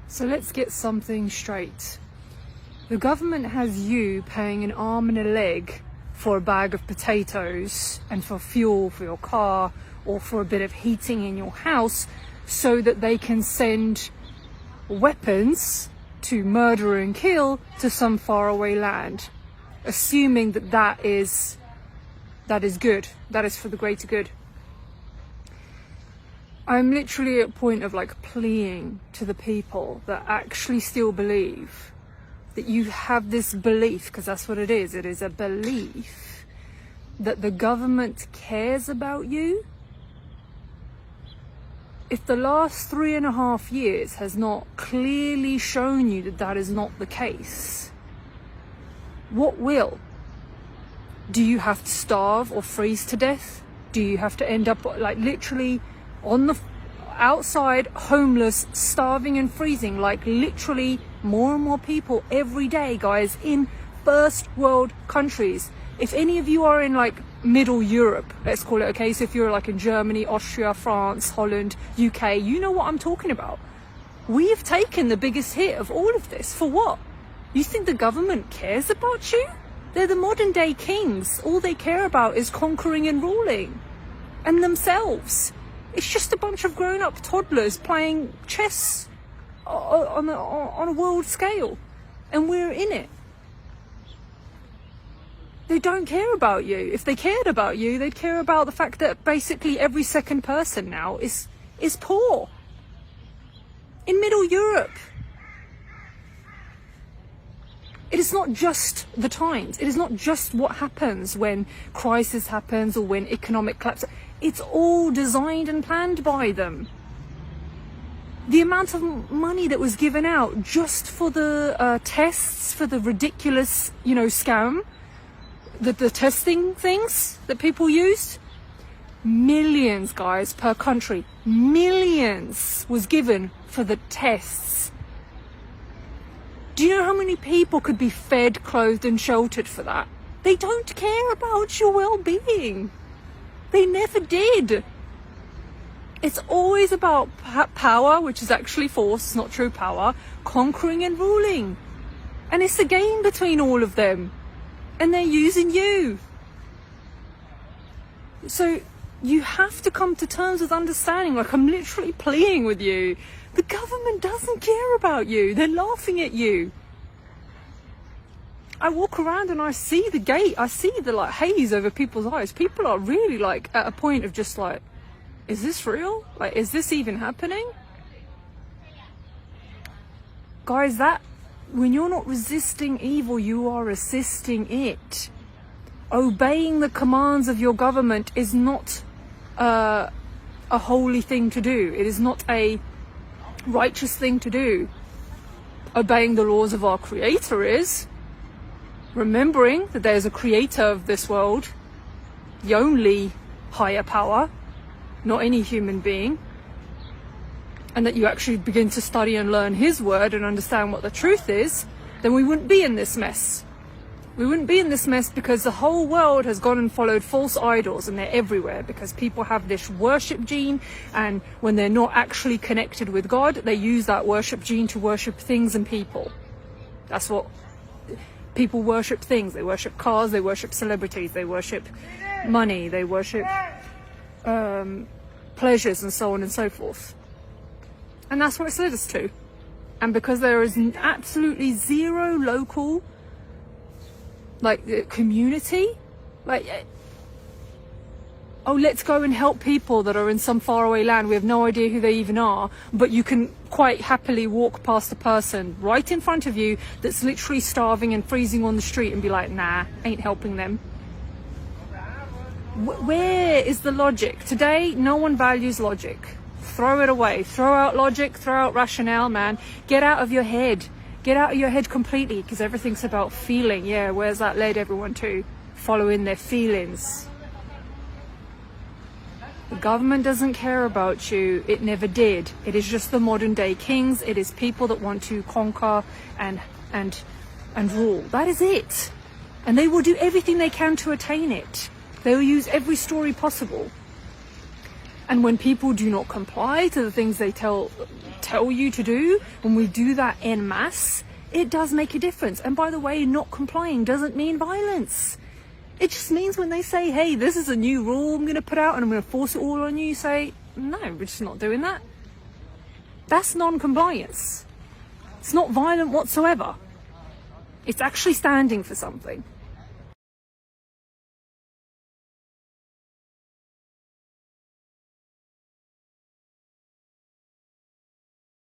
So let's get something straight. The government has you paying an arm and a leg for a bag of potatoes and for fuel for your car or for a bit of heating in your house so that they can send weapons to murder and kill to some faraway land, assuming that that is good, that is for the greater good. I'm literally at a point of like pleading to the people that actually still believe that you have this belief, because that's what it is a belief that the government cares about you. If the last 3.5 years has not clearly shown you that that is not the case, what will? Do you have to starve or freeze to death? Do you have to end up like literally on the outside, homeless, starving and freezing, like literally more and more people every day, guys, in first world countries? If any of you are in like middle Europe, let's call it, okay, so if you're like in Germany, Austria, France, Holland, UK, you know what I'm talking about. We have taken the biggest hit of all of this. For what? You think the government cares about you? They're the modern day kings. All they care about is conquering and ruling, and themselves. It's just a bunch of grown-up toddlers playing chess on a world scale, and we're in it. They don't care about you. If they cared about you, they'd care about the fact that basically every second person now is poor in Middle Europe. It is not just the times. It is not just what happens when crisis happens or when economic collapse. It's all designed and planned by them. The amount of money that was given out just for the tests, for the ridiculous, scam, the testing things that people used, millions, guys, per country, millions was given for the tests. Do you know how many people could be fed, clothed and sheltered for that? They don't care about your well-being. They never did. It's always about power, which is actually force, it's not true power, conquering and ruling. And it's a game between all of them. And they're using you. So you have to come to terms with understanding, like I'm literally pleading with you. The government doesn't care about you. They're laughing at you. I walk around and I see the gate. I see the like haze over people's eyes. People are really like at a point of just like, is this real? Like, is this even happening? Guys, that when you're not resisting evil, you are assisting it. Obeying the commands of your government is not a holy thing to do. It is not a righteous thing to do. Obeying the laws of our Creator is. Remembering that there's a creator of this world, the only higher power, not any human being, and that you actually begin to study and learn his word and understand what the truth is, then we wouldn't be in this mess. We wouldn't be in this mess because the whole world has gone and followed false idols, and they're everywhere because people have this worship gene, and when they're not actually connected with God, they use that worship gene to worship things and people. That's what people worship. Things. They worship cars, they worship celebrities, they worship money, they worship pleasures and so on and so forth. And that's what it's led us to. And because there is absolutely zero local community, let's go and help people that are in some faraway land. We have no idea who they even are, but you can quite happily walk past a person right in front of you that's literally starving and freezing on the street and be like, nah, ain't helping them. Where is the logic? Today, no one values logic. Throw it away. Throw out logic, throw out rationale, man. Get out of your head. Get out of your head completely, because everything's about feeling. Yeah, where's that led everyone to? Following their feelings. The government doesn't care about you. It never did. It is just the modern day kings. It is people that want to conquer and rule. That is it. And they will do everything they can to attain it. They will use every story possible. And when people do not comply to the things they tell tell you to do, when we do that en masse, it does make a difference. And by the way, not complying doesn't mean violence. It just means when they say, hey, this is a new rule I'm going to put out and I'm going to force it all on you, you say, no, we're just not doing that. That's non-compliance. It's not violent whatsoever. It's actually standing for something.